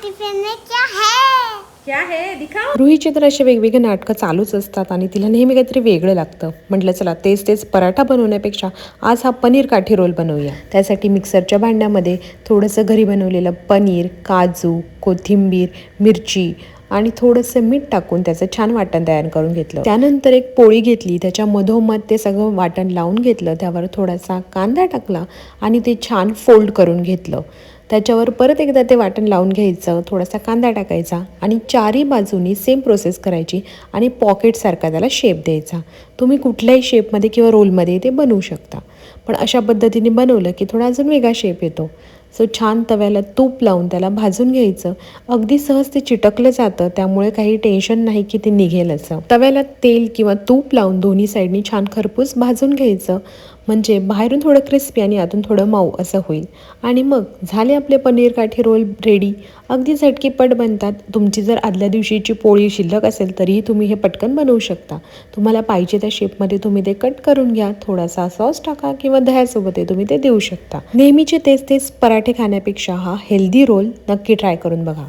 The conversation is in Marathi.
टिफिन में क्या है? क्या है दिखाओ. रुहीची तर असे वेगवेगळे नाटकं चालूच असतात आणि तिला नेहमी काहीतरी वेगळं लागतं. म्हटलं चला तेच तेच पराठा बनवण्यापेक्षा आज हा पनीर काठी रोल बनवूया. त्यासाठी मिक्सरच्या भांड्यामध्ये थोडंसं घरी बनवलेलं पनीर, काजू, कोथिंबीर, मिरची आणि थोडंसं मीठ टाकून त्याचं छान वाटण तयार करून घेतलं. त्यानंतर एक पोळी घेतली, त्याच्या मधोमध ते सगळं वाटण लावून घेतलं. त्यावर थोडासा कांदा टाकला आणि ते छान फोल्ड करून घेतलं. त्याच्यावर परत एकदा ते वाटण लावून घ्यायचं, थोडासा कांदा टाकायचा आणि चारही बाजूनी सेम प्रोसेस करायची आणि पॉकेटसारखा त्याला शेप द्यायचा. तुम्ही कुठल्याही शेपमध्ये किंवा रोलमध्ये ते बनवू शकता, पण अशा पद्धतीने बनवलं की थोडा अजून वेगळा शेप येतो. सो छान तव्याला तूप लावून त्याला भाजून घ्यायचं. अगदी सहज ते चिटकलं जातं, त्यामुळे काही टेन्शन नाही की ते निघेल असं. तव्याला तेल किंवा तूप लावून दोन्ही साईडनी छान खरपूस भाजून घ्यायचं, म्हणजे बाहेरून थोडं क्रिस्पी आणि आतून थोडं मऊ असं होईल. आणि मग झाले आपले पनीर काठी रोल रेडी. अगदी झटकीपट बनतात. तुमची जर आदल्या दिवशीची पोळी शिल्लक असेल तरीही तुम्ही हे पटकन बनवू शकता. तुम्हाला पाहिजे त्या शेपमध्ये तुम्ही ते कट करून घ्या, थोडासा सॉस टाका किंवा दह्यासोबतही तुम्ही ते देऊ शकता. नेहमीचे तेच तेच पराठे खाण्यापेक्षा हा हेल्दी रोल नक्की ट्राय करून बघा.